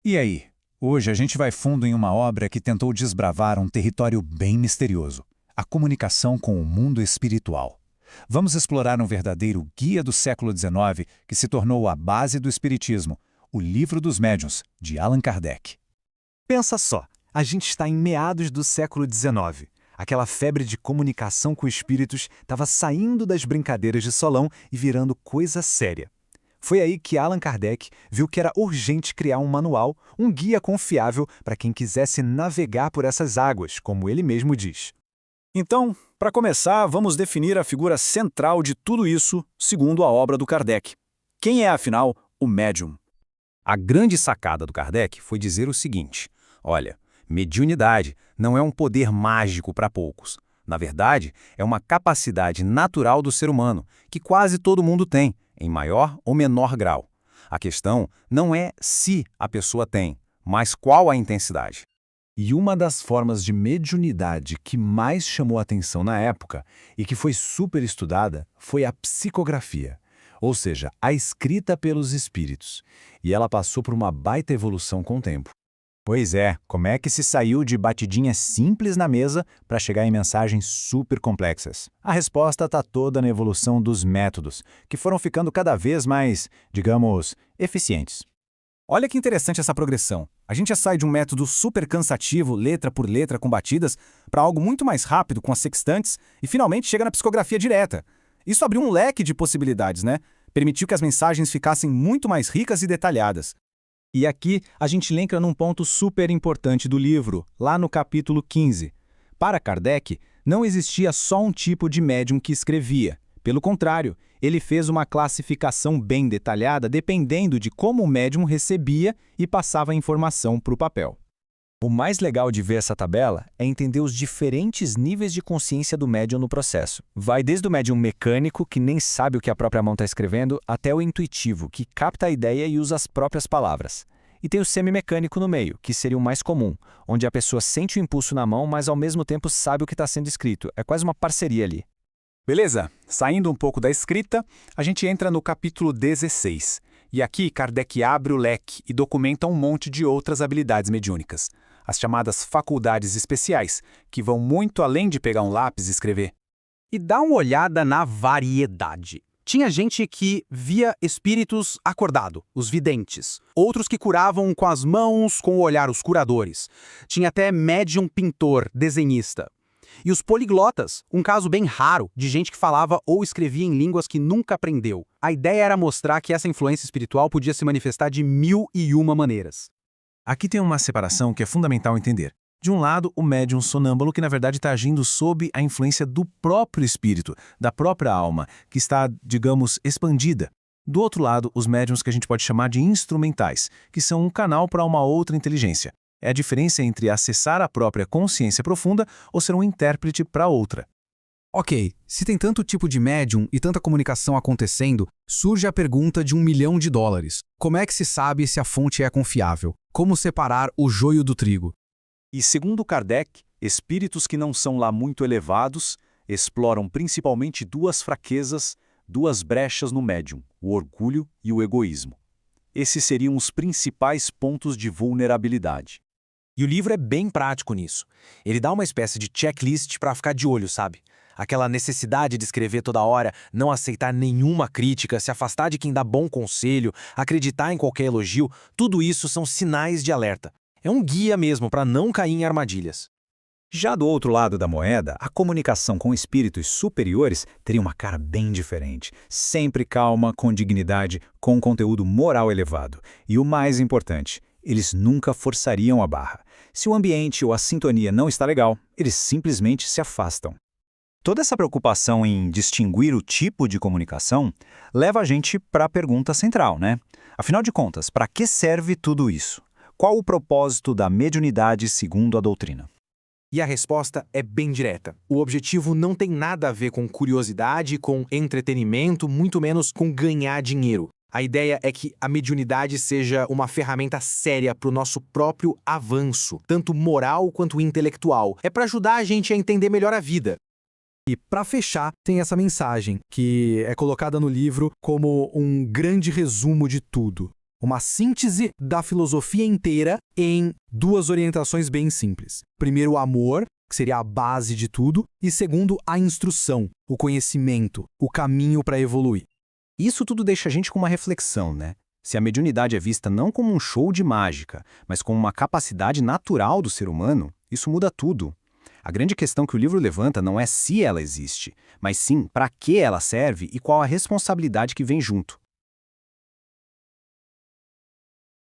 E aí? Hoje a gente vai fundo em uma obra que tentou desbravar um território bem misterioso: a comunicação com o mundo espiritual. Vamos explorar um verdadeiro guia do século XIX que se tornou a base do Espiritismo, o Livro dos Médiuns, de Allan Kardec. Pensa só, a gente está em meados do século XIX. Aquela febre de comunicação com espíritos estava saindo das brincadeiras de salão e virando coisa séria. Foi aí que Allan Kardec viu que era urgente criar um manual, um guia confiável para quem quisesse navegar por essas águas, como ele mesmo diz. Então, para começar, vamos definir a figura central de tudo isso, segundo a obra do Kardec. Quem é, afinal, o médium? A grande sacada do Kardec foi dizer o seguinte: olha, mediunidade não é um poder mágico para poucos. Na verdade, é uma capacidade natural do ser humano, que quase todo mundo tem, em maior ou menor grau. A questão não é se a pessoa tem, mas qual a intensidade. E uma das formas de mediunidade que mais chamou a atenção na época e que foi super estudada foi a psicografia, ou seja, a escrita pelos espíritos. E ela passou por uma baita evolução com o tempo. Pois é, como é que se saiu de batidinhas simples na mesa para chegar em mensagens super complexas? A resposta está toda na evolução dos métodos, que foram ficando cada vez mais, digamos, eficientes. Olha que interessante essa progressão. A gente já sai de um método super cansativo, letra por letra com batidas, para algo muito mais rápido com as sextantes e finalmente chega na psicografia direta. Isso abriu um leque de possibilidades, né? Permitiu que as mensagens ficassem muito mais ricas e detalhadas. E aqui a gente lembra num ponto super importante do livro, lá no capítulo 15. Para Kardec, não existia só um tipo de médium que escrevia. Pelo contrário, ele fez uma classificação bem detalhada dependendo de como o médium recebia e passava a informação para o papel. O mais legal de ver essa tabela é entender os diferentes níveis de consciência do médium no processo. Vai desde o médium mecânico, que nem sabe o que a própria mão está escrevendo, até o intuitivo, que capta a ideia e usa as próprias palavras. E tem o semimecânico no meio, que seria o mais comum, onde a pessoa sente o impulso na mão, mas ao mesmo tempo sabe o que está sendo escrito. É quase uma parceria ali. Beleza, saindo um pouco da escrita, a gente entra no capítulo 16. E aqui Kardec abre o leque e documenta um monte de outras habilidades mediúnicas. As chamadas faculdades especiais, que vão muito além de pegar um lápis e escrever. E dá uma olhada na variedade. Tinha gente que via espíritos acordado, os videntes. Outros que curavam com as mãos, com o olhar, os curadores. Tinha até médium pintor, desenhista. E os poliglotas, um caso bem raro de gente que falava ou escrevia em línguas que nunca aprendeu. A ideia era mostrar que essa influência espiritual podia se manifestar de 1001 maneiras. Aqui tem uma separação que é fundamental entender. De um lado, o médium sonâmbulo, que na verdade está agindo sob a influência do próprio espírito, da própria alma, que está, digamos, expandida. Do outro lado, os médiums que a gente pode chamar de instrumentais, que são um canal para uma outra inteligência. É a diferença entre acessar a própria consciência profunda ou ser um intérprete para outra. Ok, se tem tanto tipo de médium e tanta comunicação acontecendo, surge a pergunta de $1 milhão. Como é que se sabe se a fonte é confiável? Como separar o joio do trigo? E segundo Kardec, espíritos que não são lá muito elevados exploram principalmente duas fraquezas, duas brechas no médium, o orgulho e o egoísmo. Esses seriam os principais pontos de vulnerabilidade. E o livro é bem prático nisso. Ele dá uma espécie de checklist para ficar de olho, sabe? Aquela necessidade de escrever toda hora, não aceitar nenhuma crítica, se afastar de quem dá bom conselho, acreditar em qualquer elogio, tudo isso são sinais de alerta. É um guia mesmo para não cair em armadilhas. Já do outro lado da moeda, a comunicação com espíritos superiores teria uma cara bem diferente. Sempre calma, com dignidade, com um conteúdo moral elevado. E o mais importante, eles nunca forçariam a barra. Se o ambiente ou a sintonia não está legal, eles simplesmente se afastam. Toda essa preocupação em distinguir o tipo de comunicação leva a gente para a pergunta central, né? Afinal de contas, para que serve tudo isso? Qual o propósito da mediunidade segundo a doutrina? E a resposta é bem direta. O objetivo não tem nada a ver com curiosidade, com entretenimento, muito menos com ganhar dinheiro. A ideia é que a mediunidade seja uma ferramenta séria para o nosso próprio avanço, tanto moral quanto intelectual. É para ajudar a gente a entender melhor a vida. E para fechar, tem essa mensagem, que é colocada no livro como um grande resumo de tudo. Uma síntese da filosofia inteira em duas orientações bem simples. Primeiro, o amor, que seria a base de tudo, e segundo, a instrução, o conhecimento, o caminho para evoluir. Isso tudo deixa a gente com uma reflexão, né? Se a mediunidade é vista não como um show de mágica, mas como uma capacidade natural do ser humano, isso muda tudo. A grande questão que o livro levanta não é se ela existe, mas sim para que ela serve e qual a responsabilidade que vem junto.